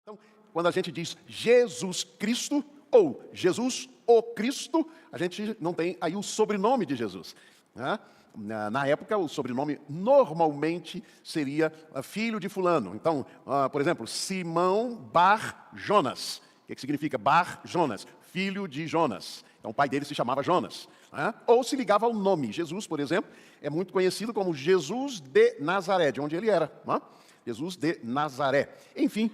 Então, quando a gente diz Jesus Cristo ou Jesus o Cristo, a gente não tem aí o sobrenome de Jesus, né? Na época, o sobrenome normalmente seria filho de fulano. Então, por exemplo, Simão Bar Jonas. O que significa Bar Jonas? Filho de Jonas. Então, o pai dele se chamava Jonas, né? Ou se ligava ao nome. Jesus, por exemplo, é muito conhecido como Jesus de Nazaré, de onde ele era, né? Jesus de Nazaré. Enfim,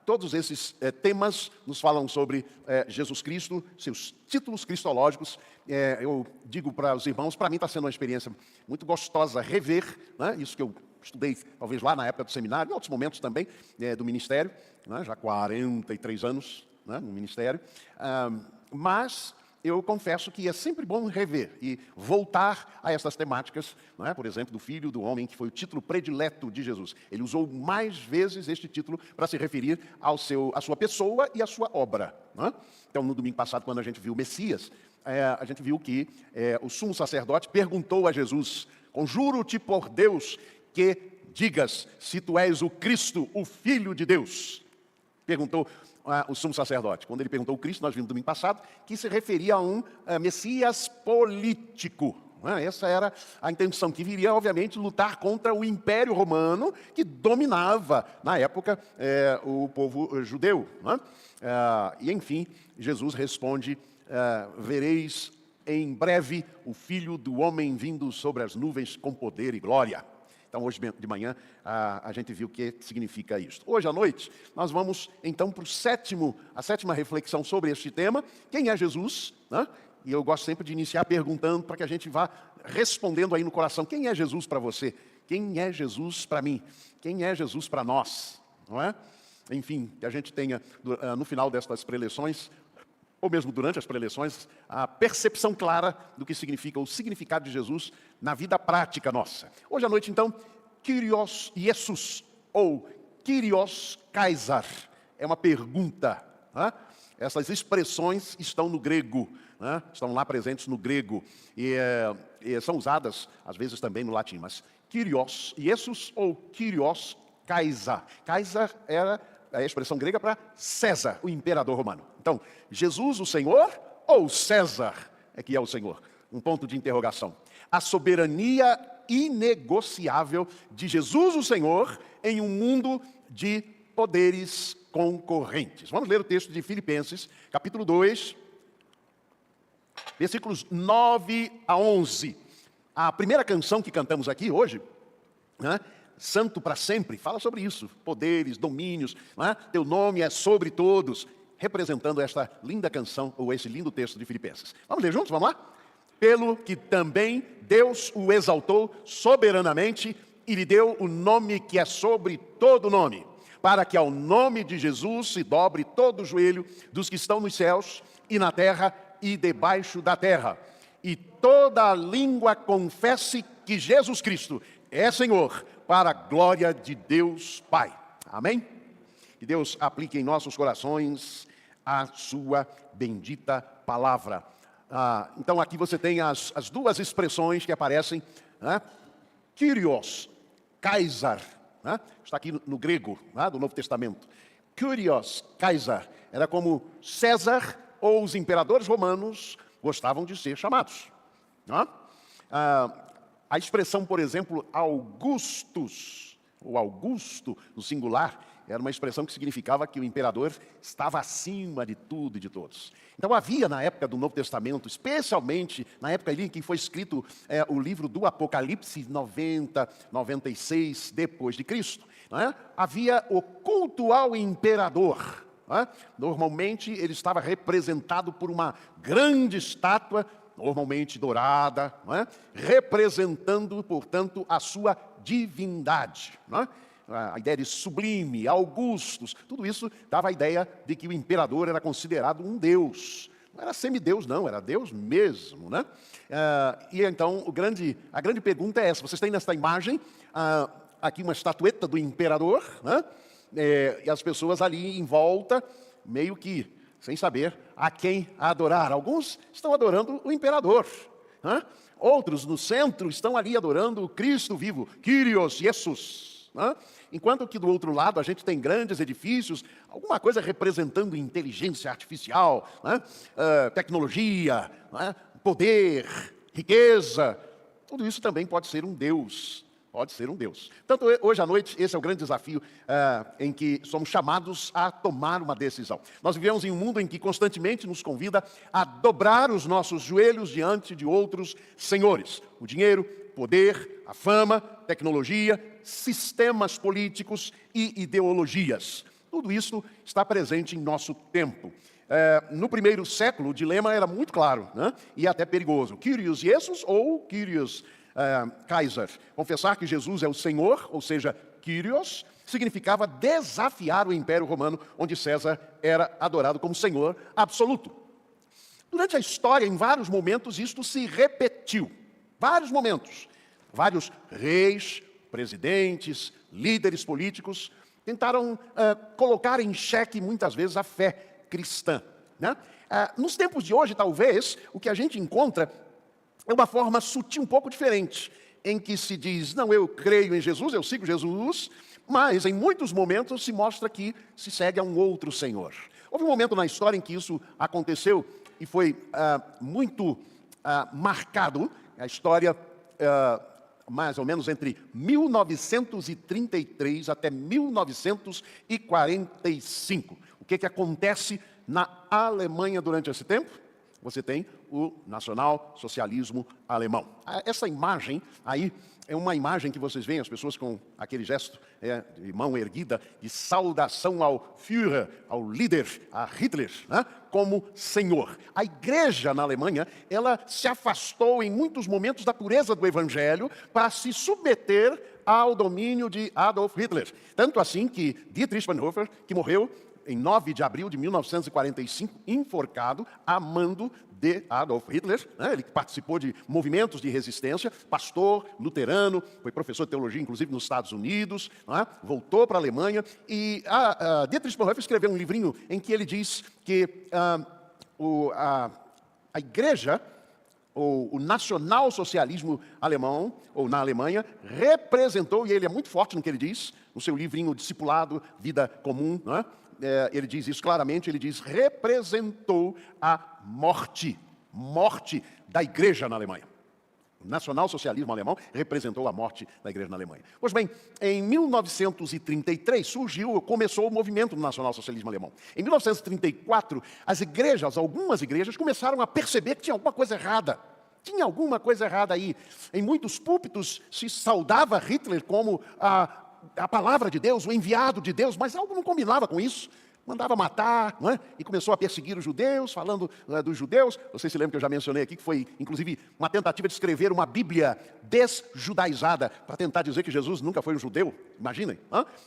todos esses temas nos falam sobre Jesus Cristo, seus títulos cristológicos. Eu digo para os irmãos, para mim está sendo uma experiência muito gostosa rever, né, isso que eu estudei talvez lá na época do seminário, em outros momentos também do ministério, né, já 43 anos, né, no ministério. Mas eu confesso que é sempre bom rever e voltar a essas temáticas, não é? Por exemplo, do Filho do Homem, que foi o título predileto de Jesus. Ele usou mais vezes este título para se referir à sua pessoa e à sua obra, não é? Então, no domingo passado, quando a gente viu o Messias, a gente viu que o sumo sacerdote perguntou a Jesus: conjuro-te por Deus que digas se tu és o Cristo, o Filho de Deus. Perguntou o sumo sacerdote. Quando ele perguntou o Cristo, nós vimos no domingo passado, que se referia a um Messias político. Essa era a intenção, que viria, obviamente, lutar contra o Império Romano, que dominava, na época, o povo judeu. E, enfim, Jesus responde: vereis em breve o Filho do Homem vindo sobre as nuvens com poder e glória. Então, hoje de manhã, a gente viu o que significa isso. Hoje à noite, nós vamos, então, para a sétima reflexão sobre este tema. Quem é Jesus? Né? E eu gosto sempre de iniciar perguntando para que a gente vá respondendo aí no coração. Quem é Jesus para você? Quem é Jesus para mim? Quem é Jesus para nós? Não é? Enfim, que a gente tenha, no final destas preleções, ou mesmo durante as preleções, a percepção clara do que significa o significado de Jesus na vida prática nossa. Hoje à noite, então, Kyrios Jesus, ou Kyrios Caesar, é uma pergunta. Né? Essas expressões estão no grego, né? Estão lá presentes no grego, e são usadas, às vezes, também no latim. Mas Kyrios Jesus ou Kyrios Caesar. Caesar era a expressão grega para César, o imperador romano. Então, Jesus o Senhor ou César é que é o Senhor? Um ponto de interrogação. A soberania inegociável de Jesus o Senhor em um mundo de poderes concorrentes. Vamos ler o texto de Filipenses, capítulo 2, versículos 9 a 11. A primeira canção que cantamos aqui hoje, né? Santo para sempre, fala sobre isso, poderes, domínios, né? Teu nome é sobre todos, representando esta linda canção, ou esse lindo texto de Filipenses. Vamos ler juntos, vamos lá? Pelo que também Deus o exaltou soberanamente e lhe deu o nome que é sobre todo nome, para que ao nome de Jesus se dobre todo o joelho dos que estão nos céus e na terra e debaixo da terra, e toda língua confesse que Jesus Cristo é Senhor, para a glória de Deus Pai. Amém? Que Deus aplique em nossos corações a sua bendita palavra. Então aqui você tem as duas expressões que aparecem, né? Kyrios, Caesar, né? Está aqui no grego, né, do Novo Testamento. Kyrios, Caesar, era como César ou os imperadores romanos gostavam de ser chamados, né? A expressão, por exemplo, Augustus, ou Augusto, no singular, era uma expressão que significava que o imperador estava acima de tudo e de todos. Então havia na época do Novo Testamento, especialmente na época ali em que foi escrito o livro do Apocalipse, 90, 96 depois de Cristo, né? Havia o culto ao imperador. Normalmente ele estava representado por uma grande estátua, normalmente dourada, representando, portanto, a sua divindade. A ideia de sublime, Augustus, tudo isso dava a ideia de que o imperador era considerado um deus. Não era semideus, não, era Deus mesmo, né? E então, a grande pergunta é essa. Vocês têm nesta imagem aqui uma estatueta do imperador, né? E as pessoas ali em volta, meio que sem saber a quem adorar. Alguns estão adorando o imperador, né? Outros no centro estão ali adorando o Cristo vivo, Kyrios Jesus. né? Enquanto que do outro lado a gente tem grandes edifícios, alguma coisa representando inteligência artificial, né? Tecnologia, né? Poder, riqueza, tudo isso também pode ser um Deus. Pode ser um Deus. Tanto hoje à noite, esse é o grande desafio em que somos chamados a tomar uma decisão. Nós vivemos em um mundo em que constantemente nos convida a dobrar os nossos joelhos diante de outros senhores. O dinheiro, poder, a fama, tecnologia, sistemas políticos e ideologias. Tudo isso está presente em nosso tempo. No primeiro século, o dilema era muito claro, né? E até perigoso. Kyrios Jesus ou Kyrios Kaiser. Confessar que Jesus é o Senhor, ou seja, Kyrios, significava desafiar o Império Romano, onde César era adorado como Senhor absoluto. Durante a história, em vários momentos, isto se repetiu. Vários momentos. Vários reis, presidentes, líderes políticos tentaram colocar em xeque, muitas vezes, a fé cristã, né? Nos tempos de hoje, talvez, o que a gente encontra é uma forma sutil, um pouco diferente, em que se diz, não, eu creio em Jesus, eu sigo Jesus, mas em muitos momentos se mostra que se segue a um outro Senhor. Houve um momento na história em que isso aconteceu e foi muito marcado, a história mais ou menos entre 1933 até 1945. O que acontece na Alemanha durante esse tempo? Você tem o nacional-socialismo alemão. Essa imagem aí é uma imagem que vocês veem, as pessoas com aquele gesto de mão erguida, de saudação ao Führer, ao líder, a Hitler, né, como senhor. A igreja na Alemanha, ela se afastou em muitos momentos da pureza do evangelho para se submeter ao domínio de Adolf Hitler. Tanto assim que Dietrich Bonhoeffer, que morreu em 9 de abril de 1945, enforcado a mando de Adolf Hitler, né? Ele participou de movimentos de resistência, pastor luterano, foi professor de teologia, inclusive nos Estados Unidos, né? Voltou para a Alemanha, e Dietrich Bonhoeffer escreveu um livrinho em que ele diz que a igreja, o nacional-socialismo alemão, ou na Alemanha, representou, e ele é muito forte no que ele diz, no seu livrinho Discipulado, Vida Comum, né? Ele diz isso claramente, ele diz, representou a morte da igreja na Alemanha. O nacional-socialismo alemão representou a morte da igreja na Alemanha. Pois bem, em 1933 começou o movimento do nacional-socialismo alemão. Em 1934, algumas igrejas começaram a perceber que tinha alguma coisa errada. Tinha alguma coisa errada aí. Em muitos púlpitos se saudava Hitler como a palavra de Deus, o enviado de Deus, mas algo não combinava com isso. Mandava matar, não é? E começou a perseguir os judeus, falando dos judeus. Vocês se lembram que eu já mencionei aqui que foi, inclusive, uma tentativa de escrever uma Bíblia desjudaizada, para tentar dizer que Jesus nunca foi um judeu. Imaginem,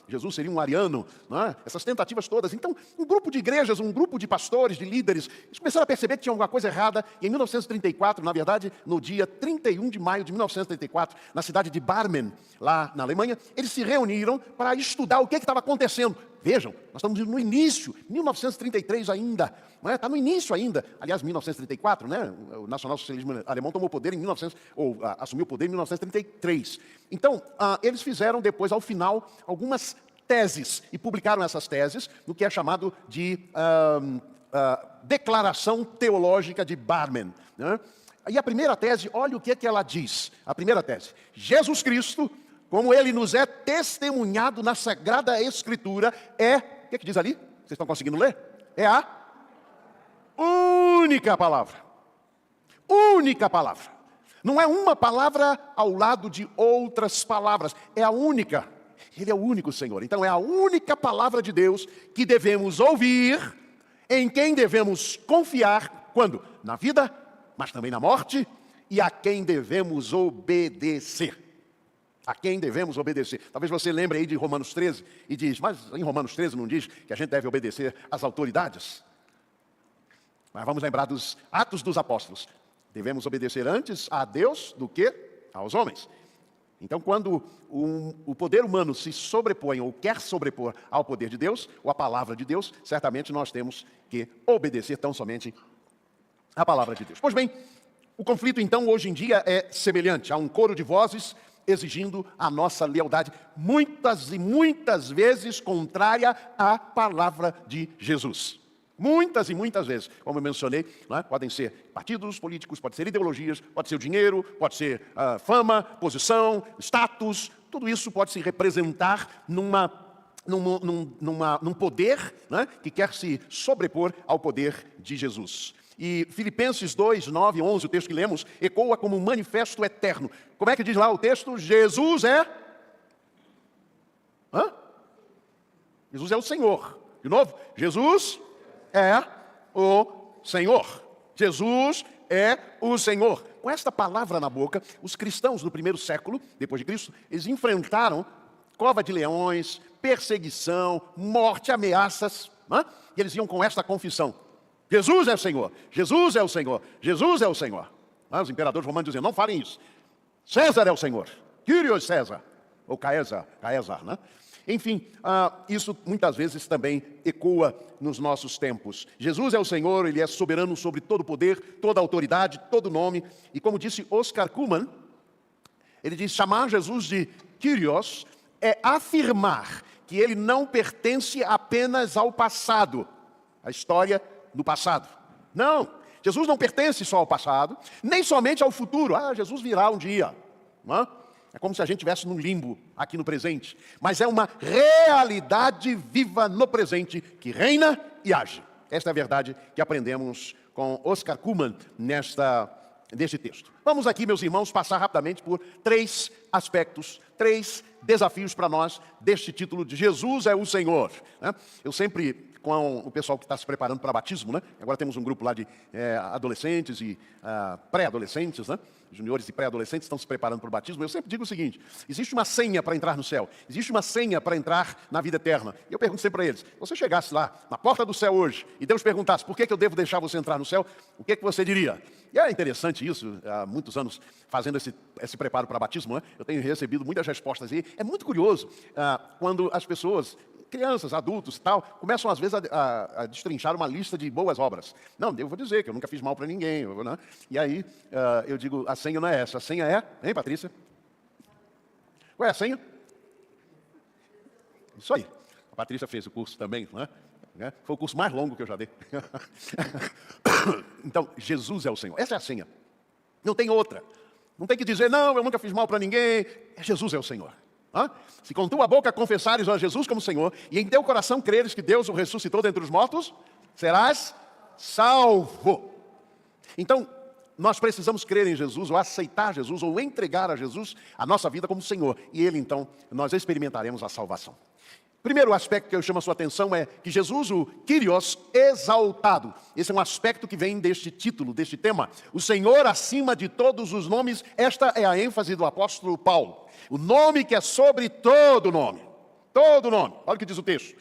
Jesus seria um ariano, não é? Essas tentativas todas. Então, um grupo de igrejas, um grupo de pastores, de líderes, eles começaram a perceber que tinha alguma coisa errada. E em 1934, na verdade, no dia 31 de maio de 1934, na cidade de Barmen, lá na Alemanha, eles se reuniram para estudar o que estava acontecendo. Vejam, nós estamos no início, 1933 ainda, não é? Está no início ainda. Aliás, 1934, né? O nacional-socialismo alemão tomou poder assumiu o poder em 1933. Então, eles fizeram depois, ao final, algumas teses e publicaram essas teses no que é chamado de Declaração Teológica de Barmen, né? E a primeira tese, olha o que ela diz. A primeira tese: Jesus Cristo, como Ele nos é testemunhado na Sagrada Escritura, o que diz ali? Vocês estão conseguindo ler? É a única palavra. Única palavra. Não é uma palavra ao lado de outras palavras. É a única. Ele é o único Senhor. Então é a única palavra de Deus que devemos ouvir, em quem devemos confiar, quando? Na vida, mas também na morte, e a quem devemos obedecer. A quem devemos obedecer. Talvez você lembre aí de Romanos 13 e diz, mas em Romanos 13 não diz que a gente deve obedecer às autoridades? Mas vamos lembrar dos Atos dos Apóstolos. Devemos obedecer antes a Deus do que aos homens. Então, quando o poder humano se sobrepõe ou quer sobrepor ao poder de Deus, ou à palavra de Deus, certamente nós temos que obedecer tão somente à palavra de Deus. Pois bem, o conflito então hoje em dia é semelhante. Há um coro de vozes exigindo a nossa lealdade, muitas e muitas vezes contrária à palavra de Jesus. Muitas e muitas vezes, como eu mencionei, não é? Podem ser partidos políticos, pode ser ideologias, pode ser o dinheiro, pode ser fama, posição, status, tudo isso pode se representar num poder, né, que quer se sobrepor ao poder de Jesus. E Filipenses 2, 9 e 11, o texto que lemos, ecoa como um manifesto eterno. Como é que diz lá o texto? Jesus é... Jesus é o Senhor. De novo, Jesus é o Senhor. Jesus é o Senhor. Com esta palavra na boca, os cristãos no primeiro século, depois de Cristo, eles enfrentaram cova de leões, perseguição, morte, ameaças. E eles iam com esta confissão: Jesus é o Senhor, Jesus é o Senhor, Jesus é o Senhor. Os imperadores romanos diziam: não falem isso. César é o Senhor, Kyrios César, ou Caesar, né? Enfim, isso muitas vezes também ecoa nos nossos tempos. Jesus é o Senhor, Ele é soberano sobre todo poder, toda autoridade, todo nome. E como disse Oscar Cullmann, ele diz: chamar Jesus de Kyrios é afirmar que Ele não pertence apenas ao passado, à história do passado. Não, Jesus não pertence só ao passado, nem somente ao futuro. Jesus virá um dia, não é? É como se a gente estivesse num limbo aqui no presente. Mas é uma realidade viva no presente que reina e age. Esta é a verdade que aprendemos com Oscar Cullmann neste texto. Vamos aqui, meus irmãos, passar rapidamente por 3 aspectos, 3 desafios para nós deste título de Jesus é o Senhor. Eu sempre, com o pessoal que está se preparando para batismo, né? Agora temos um grupo lá de adolescentes e pré-adolescentes, né? Juniores e pré-adolescentes estão se preparando para o batismo. Eu sempre digo o seguinte: existe uma senha para entrar no céu, existe uma senha para entrar na vida eterna. E eu pergunto sempre para eles: se você chegasse lá na porta do céu hoje e Deus perguntasse por que eu devo deixar você entrar no céu, o que você diria? E é interessante isso, há muitos anos fazendo esse preparo para batismo, né? Eu tenho recebido muitas respostas e é muito curioso quando as pessoas, crianças, adultos e tal, começam às vezes a destrinchar uma lista de boas obras. Não, eu vou dizer que eu nunca fiz mal para ninguém, né? E aí eu digo: a senha não é essa, a senha é... Hein, Patrícia? Qual é a senha? Isso aí. A Patrícia fez o curso também, não é? Foi o curso mais longo que eu já dei. Então, Jesus é o Senhor. Essa é a senha. Não tem outra. Não tem que dizer: não, eu nunca fiz mal para ninguém. Jesus é o Senhor. Se com tua boca confessares a Jesus como Senhor e em teu coração creres que Deus o ressuscitou dentre os mortos, serás salvo. Então, nós precisamos crer em Jesus, ou aceitar Jesus, ou entregar a Jesus a nossa vida como Senhor. E Ele, então, nós experimentaremos a salvação. Primeiro aspecto que eu chamo a sua atenção é que Jesus, o Kyrios, exaltado. Esse é um aspecto que vem deste título, deste tema. O Senhor acima de todos os nomes. Esta é a ênfase do apóstolo Paulo. O nome que é sobre todo nome. Todo nome. Olha o que diz o texto.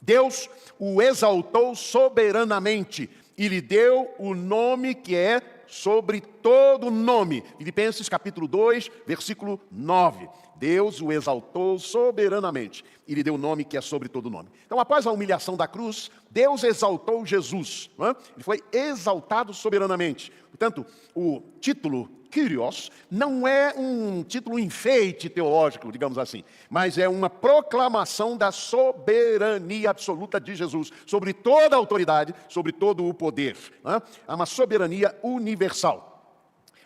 Deus o exaltou soberanamente e lhe deu o nome que é sobre todo nome. Filipenses capítulo 2, versículo 9. Deus o exaltou soberanamente e lhe deu o nome que é sobre todo nome. Então, após a humilhação da cruz, Deus exaltou Jesus. Não é? Ele foi exaltado soberanamente. Portanto, o título Kyrios não é um título enfeite teológico, digamos assim, mas é uma proclamação da soberania absoluta de Jesus sobre toda a autoridade, sobre todo o poder. Não é? É uma soberania universal.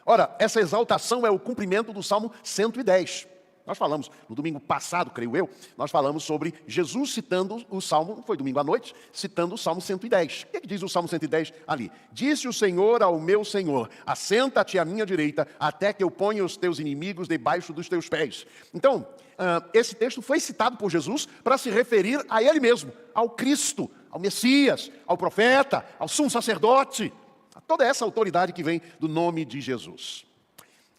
Ora, essa exaltação é o cumprimento do Salmo 110. Nós falamos, no domingo passado, creio eu, nós falamos sobre Jesus citando o Salmo, foi domingo à noite, citando o Salmo 110. O que diz o Salmo 110 ali? Disse o Senhor ao meu Senhor: assenta-te à minha direita, até que eu ponha os teus inimigos debaixo dos teus pés. Então, esse texto foi citado por Jesus para se referir a Ele mesmo, ao Cristo, ao Messias, ao profeta, ao sumo sacerdote, a toda essa autoridade que vem do nome de Jesus.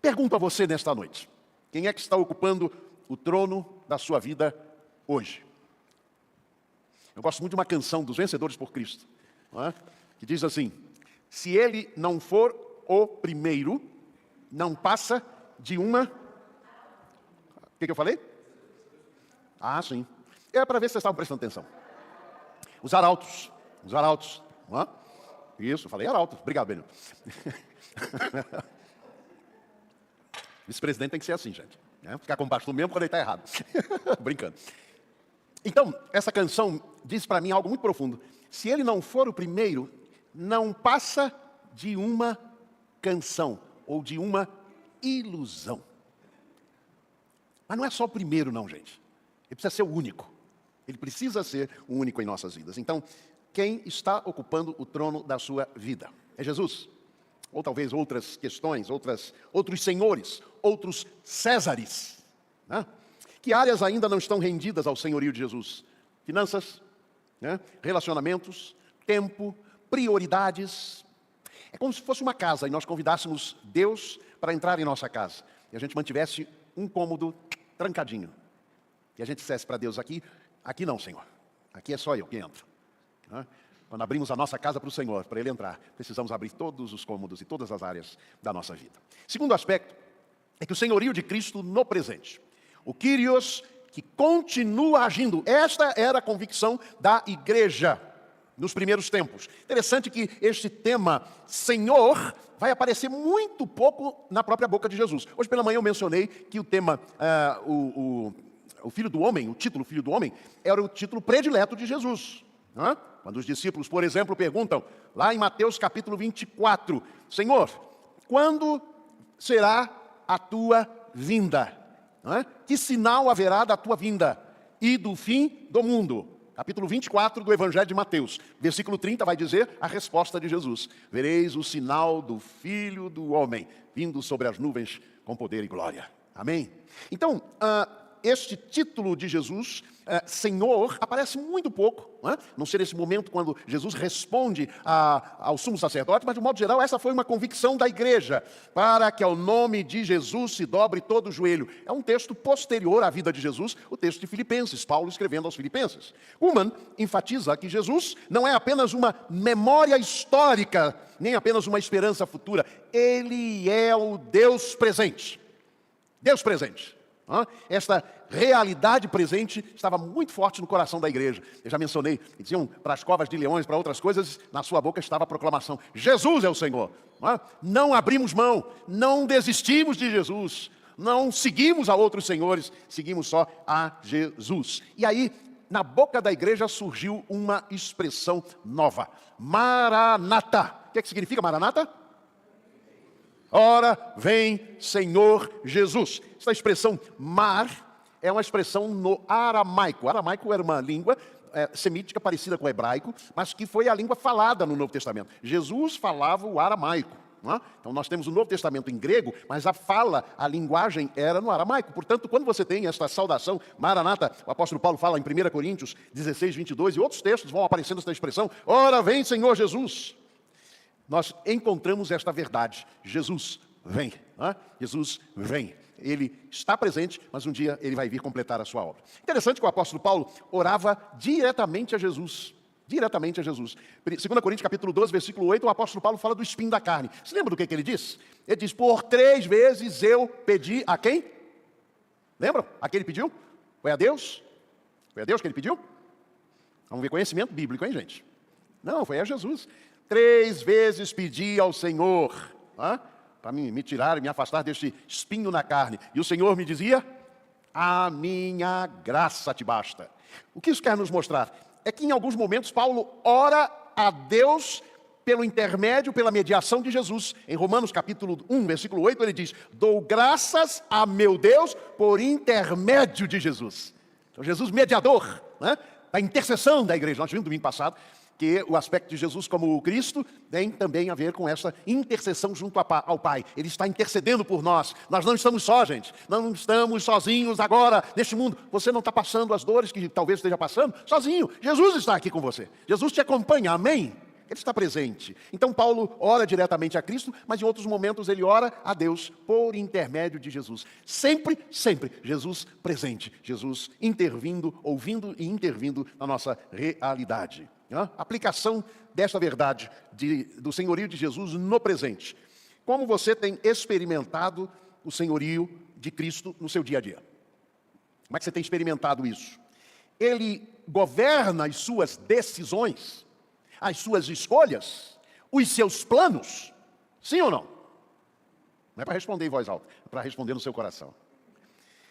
Pergunto a você nesta noite: quem é que está ocupando o trono da sua vida hoje? Eu gosto muito de uma canção dos Vencedores por Cristo, não é? Que diz assim: se ele não for o primeiro, não passa de uma... O que eu falei? Sim. É para ver se vocês estavam prestando atenção. Os arautos, não é? Isso, eu falei arautos. Obrigado, Benio. Vice-presidente tem que ser assim, gente. Né? Ficar com pastor mesmo quando ele está errado. Brincando. Então, essa canção diz para mim algo muito profundo. Se ele não for o primeiro, não passa de uma canção ou de uma ilusão. Mas não é só o primeiro, não, gente. Ele precisa ser o único. Ele precisa ser o único em nossas vidas. Então, quem está ocupando o trono da sua vida? É Jesus? Ou talvez outras questões, outros senhores, outros Césares, né? Que áreas ainda não estão rendidas ao senhorio de Jesus? Finanças, né? Relacionamentos, tempo, prioridades. É como se fosse uma casa e nós convidássemos Deus para entrar em nossa casa. E a gente mantivesse um cômodo trancadinho. E a gente dissesse para Deus aqui não, Senhor. Aqui é só eu que entro. Né? Quando abrimos a nossa casa para o Senhor, para Ele entrar, precisamos abrir todos os cômodos e todas as áreas da nossa vida. Segundo aspecto é que o senhorio de Cristo no presente. O Kyrios que continua agindo. Esta era a convicção da igreja nos primeiros tempos. Interessante que este tema, Senhor, vai aparecer muito pouco na própria boca de Jesus. Hoje pela manhã eu mencionei que o tema, o Filho do Homem, o título Filho do Homem, era o título predileto de Jesus. Quando os discípulos, por exemplo, perguntam, lá em Mateus capítulo 24, Senhor, quando será a tua vinda? Que sinal haverá da tua vinda e do fim do mundo? Capítulo 24 do Evangelho de Mateus, versículo 30 vai dizer a resposta de Jesus. Vereis o sinal do Filho do Homem, vindo sobre as nuvens com poder e glória. Amém? Então, este título de Jesus, Senhor, aparece muito pouco. Não ser esse momento quando Jesus responde ao sumo sacerdote, mas de modo geral essa foi uma convicção da igreja, para que ao nome de Jesus se dobre todo o joelho. É um texto posterior à vida de Jesus, o texto de Filipenses, Paulo escrevendo aos Filipenses. Ullmann enfatiza que Jesus não é apenas uma memória histórica, nem apenas uma esperança futura. Ele é o Deus presente. Deus presente. Esta realidade presente estava muito forte no coração da igreja. Eu já mencionei, diziam para as covas de leões, para outras coisas, na sua boca estava a proclamação, Jesus é o Senhor. Não abrimos mão, não desistimos de Jesus, não seguimos a outros senhores, seguimos só a Jesus. E aí, na boca da igreja surgiu uma expressão nova, Maranata. O que significa Maranata? Ora, vem Senhor Jesus. Essa expressão mar é uma expressão no aramaico. O aramaico era uma língua semítica parecida com o hebraico, mas que foi a língua falada no Novo Testamento. Jesus falava o aramaico. Então nós temos o Novo Testamento em grego, mas a linguagem era no aramaico. Portanto, quando você tem esta saudação, Maranata, o apóstolo Paulo fala em 1 Coríntios 16, 22, e outros textos vão aparecendo esta expressão, ora, vem Senhor Jesus. Nós encontramos esta verdade. Jesus vem. Jesus vem. Ele está presente, mas um dia ele vai vir completar a sua obra. Interessante que o apóstolo Paulo orava diretamente a Jesus. Diretamente a Jesus. 2 Coríntios capítulo 12, versículo 8, o apóstolo Paulo fala do espinho da carne. Você lembra do que ele diz? Ele diz, por 3 vezes eu pedi a quem? Lembra? A quem ele pediu? Foi a Deus? Foi a Deus que ele pediu? Vamos ver conhecimento bíblico, hein, gente? Não, foi a Jesus. 3 vezes pedi ao Senhor, para me tirar e me afastar deste espinho na carne. E o Senhor me dizia, a minha graça te basta. O que isso quer nos mostrar? É que em alguns momentos Paulo ora a Deus pelo intermédio, pela mediação de Jesus. Em Romanos capítulo 1, versículo 8, ele diz, dou graças a meu Deus por intermédio de Jesus. Então Jesus mediador, da intercessão da igreja. Nós vimos domingo passado que o aspecto de Jesus como o Cristo tem também a ver com essa intercessão junto ao Pai. Ele está intercedendo por nós. Nós não estamos só, gente. Não estamos sozinhos agora neste mundo. Você não está passando as dores que talvez esteja passando sozinho. Jesus está aqui com você. Jesus te acompanha. Amém? Ele está presente. Então Paulo ora diretamente a Cristo, mas em outros momentos ele ora a Deus por intermédio de Jesus. Sempre, sempre, Jesus presente. Jesus intervindo, ouvindo e intervindo na nossa realidade. Aplicação desta verdade do senhorio de Jesus no presente. Como você tem experimentado o senhorio de Cristo no seu dia a dia? Como é que você tem experimentado isso? Ele governa as suas decisões, as suas escolhas, os seus planos? Sim ou não? Não é para responder em voz alta, é para responder no seu coração.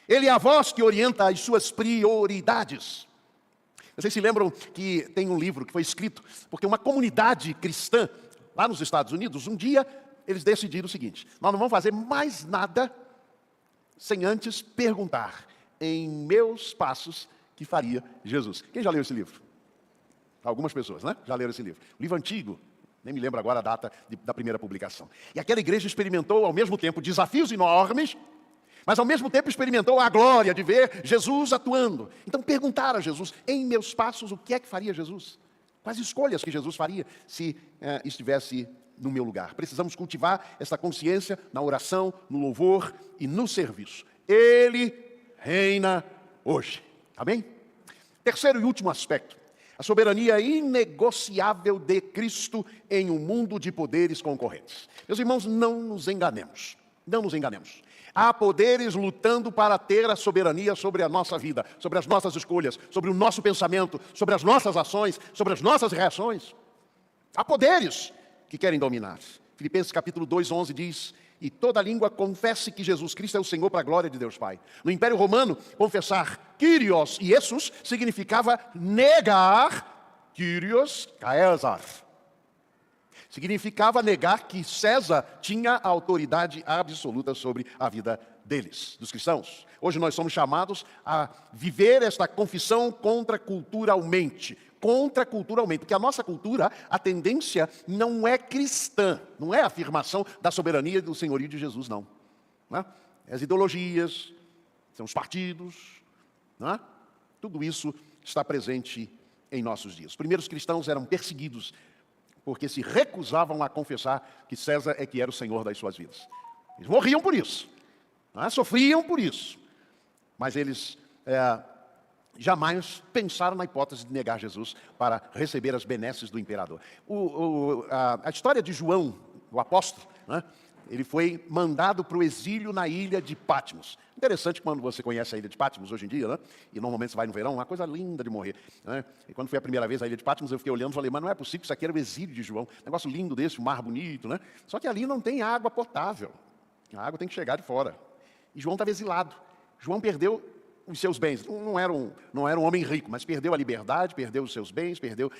Ele é a voz que orienta as suas prioridades. Vocês se lembram que tem um livro que foi escrito porque uma comunidade cristã lá nos Estados Unidos, um dia eles decidiram o seguinte: nós não vamos fazer mais nada sem antes perguntar em meus passos que faria Jesus. Quem já leu esse livro? Algumas pessoas, né? Já leram esse livro. Livro antigo, nem me lembro agora a data da primeira publicação. E aquela igreja experimentou ao mesmo tempo desafios enormes, mas ao mesmo tempo experimentou a glória de ver Jesus atuando. Então perguntaram a Jesus, em meus passos, o que é que faria Jesus? Quais escolhas que Jesus faria se estivesse no meu lugar? Precisamos cultivar essa consciência na oração, no louvor e no serviço. Ele reina hoje. Amém? Terceiro e último aspecto. A soberania inegociável de Cristo em um mundo de poderes concorrentes. Meus irmãos, não nos enganemos. Não nos enganemos. Há poderes lutando para ter a soberania sobre a nossa vida, sobre as nossas escolhas, sobre o nosso pensamento, sobre as nossas ações, sobre as nossas reações. Há poderes que querem dominar. Filipenses capítulo 2, 11 diz: e toda língua confesse que Jesus Cristo é o Senhor para a glória de Deus Pai. No Império Romano, confessar Kyrios e Jesus significava negar Kyrios Caesar. Significava negar que César tinha a autoridade absoluta sobre a vida deles, dos cristãos. Hoje nós somos chamados a viver esta confissão contraculturalmente. Contraculturalmente, porque a nossa cultura, a tendência não é cristã, não é a afirmação da soberania e do senhorio de Jesus, não. As ideologias, são os partidos, tudo isso está presente em nossos dias. Os primeiros cristãos eram perseguidos porque se recusavam a confessar que César é que era o Senhor das suas vidas. Eles morriam por isso, sofriam por isso, mas eles jamais pensaram na hipótese de negar Jesus para receber as benesses do imperador. A história de João, o apóstolo, ele foi mandado para o exílio na ilha de Patmos. Interessante quando você conhece a ilha de Patmos hoje em dia, né? E normalmente você vai no verão, uma coisa linda de morrer, né? E quando foi a primeira vez à ilha de Patmos, eu fiquei olhando e falei, mas não é possível que isso aqui era o exílio de João. Negócio lindo desse, um mar bonito, né? Só que ali não tem água potável. A água tem que chegar de fora. E João estava exilado. João perdeu os seus bens. Não era um homem rico, mas perdeu a liberdade, perdeu os seus bens, perdeu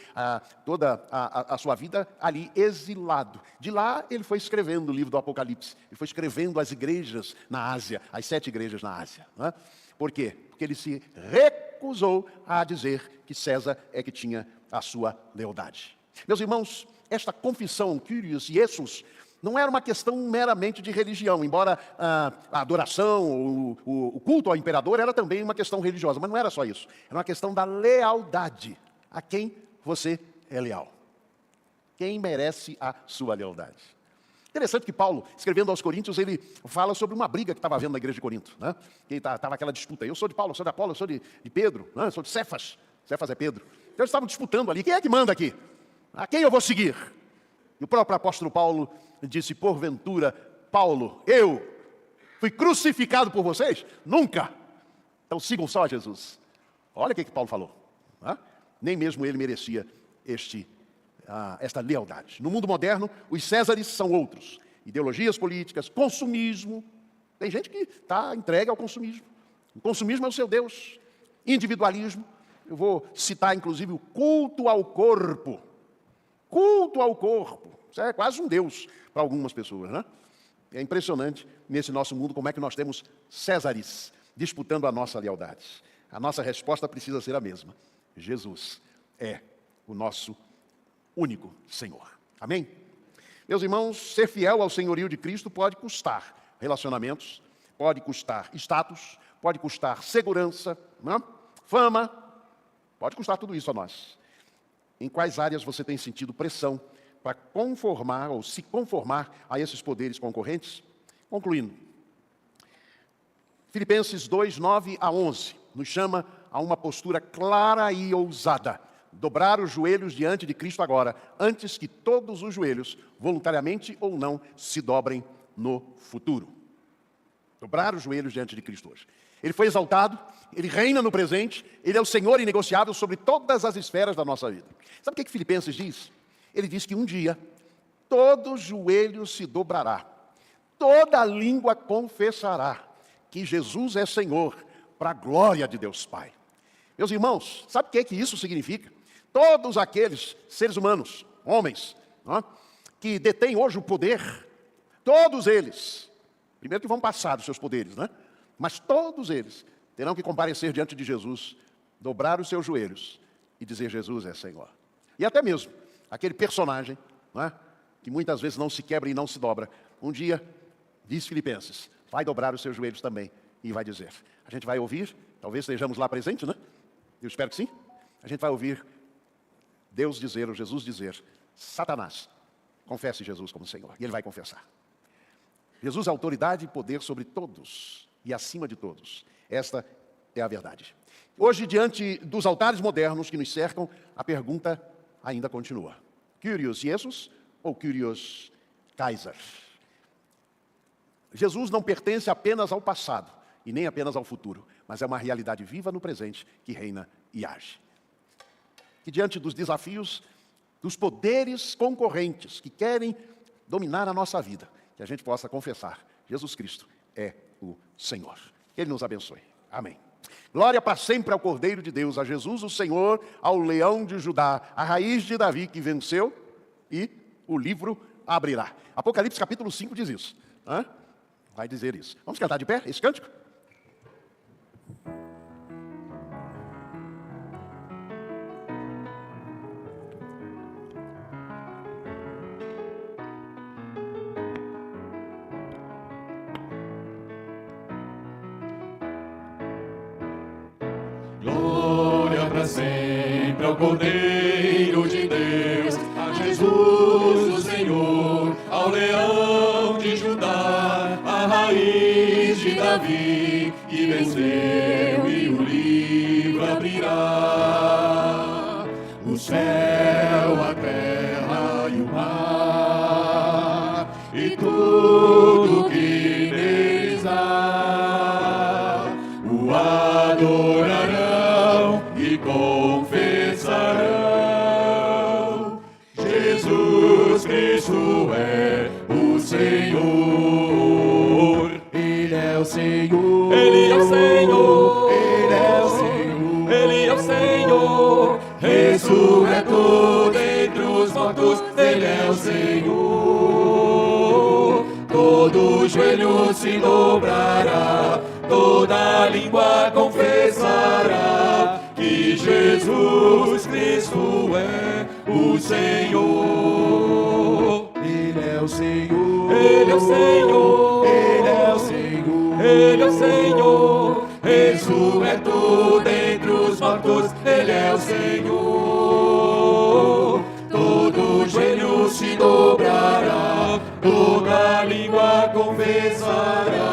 toda a sua vida ali exilado. De lá ele foi escrevendo o livro do Apocalipse. Ele foi escrevendo as igrejas na Ásia, as 7 igrejas na Ásia. Né? Por quê? Porque ele se recusou a dizer que César é que tinha a sua lealdade. Meus irmãos, esta confissão, Kyrios e Jesus, não era uma questão meramente de religião, embora a adoração, o culto ao imperador era também uma questão religiosa, mas não era só isso. Era uma questão da lealdade. A quem você é leal? Quem merece a sua lealdade? Interessante que Paulo, escrevendo aos Coríntios, ele fala sobre uma briga que estava havendo na igreja de Corinto. Né? Que estava aquela disputa. Eu sou de Paulo, eu sou de Apolo, eu sou de Pedro, né? Eu sou de Cefas. Cefas é Pedro. Então eles estavam disputando ali. Quem é que manda aqui? A quem eu vou seguir? E o próprio apóstolo Paulo disse, porventura, Paulo, eu fui crucificado por vocês? Nunca! Então sigam só a Jesus. Olha o que Paulo falou. Nem mesmo ele merecia esta lealdade. No mundo moderno, os Césares são outros. Ideologias políticas, consumismo. Tem gente que está entregue ao consumismo. O consumismo é o seu Deus. Individualismo. Eu vou citar, inclusive, o culto ao corpo. Culto ao corpo. Isso é quase um Deus para algumas pessoas, né? É impressionante nesse nosso mundo como é que nós temos Césares disputando a nossa lealdade. A nossa resposta precisa ser a mesma. Jesus é o nosso único Senhor. Amém? Meus irmãos, ser fiel ao senhorio de Cristo pode custar relacionamentos, pode custar status, pode custar segurança, né? Fama, pode custar tudo isso a nós. Em quais áreas você tem sentido pressão para conformar ou se conformar a esses poderes concorrentes? Concluindo, Filipenses 2, 9 a 11, nos chama a uma postura clara e ousada. Dobrar os joelhos diante de Cristo agora, antes que todos os joelhos, voluntariamente ou não, se dobrem no futuro. Dobrar os joelhos diante de Cristo hoje. Ele foi exaltado, Ele reina no presente, Ele é o Senhor inegociável sobre todas as esferas da nossa vida. Sabe o que Filipenses diz? Ele diz que um dia, todo joelho se dobrará. toda língua confessará que Jesus é Senhor, para a glória de Deus Pai. Meus irmãos, sabe o que isso significa? Todos aqueles seres humanos, homens, que detêm hoje o poder, todos eles, primeiro que vão passar dos seus poderes, né? Mas todos eles terão que comparecer diante de Jesus, dobrar os seus joelhos e dizer: Jesus é Senhor. E até mesmo aquele personagem, que muitas vezes não se quebra e não se dobra, um dia, diz Filipenses, vai dobrar os seus joelhos também e vai dizer. A gente vai ouvir, talvez estejamos lá presentes, né? Eu espero que sim. A gente vai ouvir Deus dizer, ou Jesus dizer: Satanás, confesse Jesus como Senhor. E ele vai confessar. Jesus é autoridade e poder sobre todos e acima de todos. Esta é a verdade. Hoje, diante dos altares modernos que nos cercam, a pergunta ainda continua: Kyrios Jesus ou Kyrios Kaiser? Jesus não pertence apenas ao passado e nem apenas ao futuro, mas é uma realidade viva no presente que reina e age. Que diante dos desafios, dos poderes concorrentes que querem dominar a nossa vida, que a gente possa confessar: Jesus Cristo é o Senhor. Que Ele nos abençoe. Amém. Glória para sempre ao Cordeiro de Deus, a Jesus o Senhor, ao Leão de Judá, a raiz de Davi que venceu, e o livro abrirá. Apocalipse capítulo 5 diz isso. Vai dizer isso. Vamos cantar de pé esse cântico? Glória para sempre ao Cordeiro de Deus, a Jesus o Senhor, ao Leão de Judá, a raiz de Davi, que venceu e o livro abrirá. O céu, a terra e o mar, e tudo que neles há, o adorarão e confessarão: Jesus Cristo é o Senhor. Ele é o Senhor. Ele é o Senhor. Ele é o Senhor. Ele é o Senhor. Ressurreto dentre os mortos. Ele é o Senhor. Todo joelho se dobrará, toda língua confessará que Jesus Cristo é o Senhor. Ele é o Senhor. Ele é o Senhor. Ele é o Senhor. Ele é o Senhor. Ressurreto dentre os mortos. Ele é o Senhor. Todo joelho se dobrará, toda língua confessará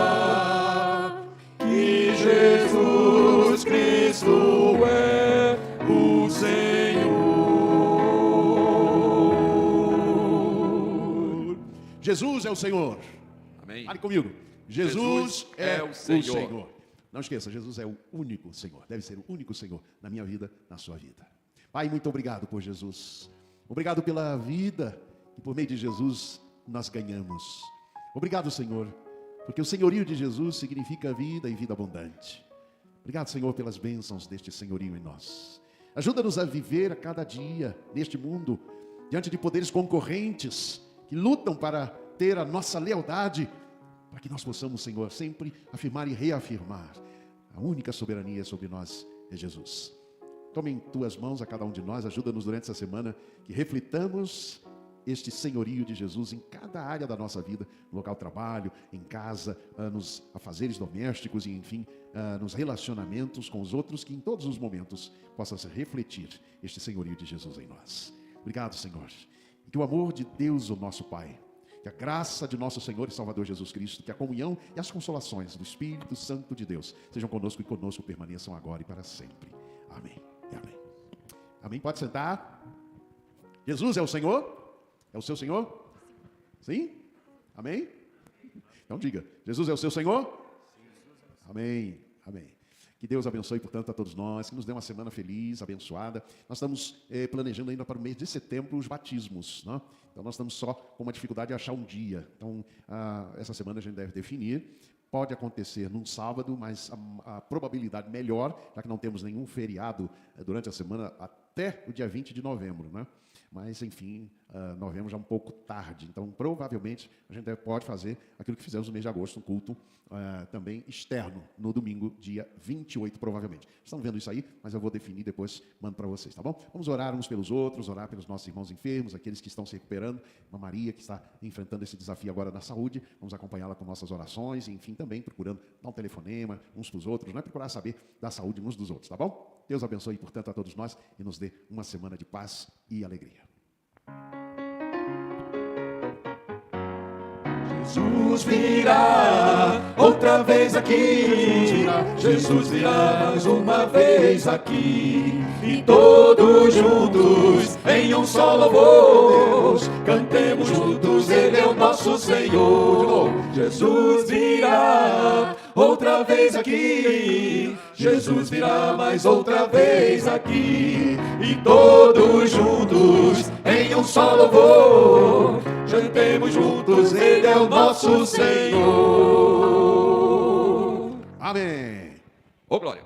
que Jesus Cristo é o Senhor. Jesus é o Senhor. Amém. Fale comigo. Jesus é o Senhor. Não esqueça, Jesus é o único Senhor. Deve ser o único Senhor na minha vida, na sua vida. Pai, muito obrigado por Jesus. Obrigado pela vida que por meio de Jesus nós ganhamos. Obrigado, Senhor, porque o senhorio de Jesus significa vida e vida abundante. Obrigado, Senhor, pelas bênçãos deste senhorio em nós. Ajuda-nos a viver a cada dia neste mundo, diante de poderes concorrentes que lutam para ter a nossa lealdade, para que nós possamos, Senhor, sempre afirmar e reafirmar: a única soberania sobre nós é Jesus. Tome em tuas mãos a cada um de nós, ajuda-nos durante essa semana que reflitamos este senhorio de Jesus em cada área da nossa vida, no local de trabalho, em casa, nos afazeres domésticos e, enfim, nos relacionamentos com os outros, que em todos os momentos possa se refletir este senhorio de Jesus em nós. Obrigado, Senhor. E que o amor de Deus, o nosso Pai, que a graça de nosso Senhor e Salvador Jesus Cristo, que a comunhão e as consolações do Espírito Santo de Deus sejam conosco e conosco permaneçam agora e para sempre. Amém e amém. Amém? Pode sentar. Jesus é o Senhor? É o seu Senhor? Sim? Amém? Então diga, Jesus é o seu Senhor? Amém, amém. Que Deus abençoe, portanto, a todos nós, que nos dê uma semana feliz, abençoada. Nós estamos planejando ainda para o mês de setembro os batismos, né? Então nós estamos só com uma dificuldade de achar um dia. Então, essa semana a gente deve definir. Pode acontecer num sábado, mas a probabilidade melhor, já que não temos nenhum feriado durante a semana, até o dia 20 de novembro, né? Mas, enfim, novembro já é um pouco tarde. Então, provavelmente, a gente pode fazer aquilo que fizemos no mês de agosto, um culto também externo, no domingo, dia 28, provavelmente. Estão vendo isso aí, mas eu vou definir depois, mando para vocês, tá bom? Vamos orar uns pelos outros, orar pelos nossos irmãos enfermos, aqueles que estão se recuperando. Uma Maria, que está enfrentando esse desafio agora na saúde, vamos acompanhá-la com nossas orações, e, enfim, também procurando dar um telefonema uns para os outros, não é procurar saber da saúde uns dos outros, tá bom? Deus abençoe, portanto, a todos nós e nos dê uma semana de paz e alegria. Jesus virá outra vez aqui, Jesus virá mais uma vez aqui, e todos juntos em um só louvor, cantemos juntos, Ele é o nosso Senhor. Jesus virá outra vez aqui, Jesus virá mais outra vez aqui, e todos juntos em um só louvor, cantemos juntos, Ele é o nosso Senhor. Amém. Ô, glória.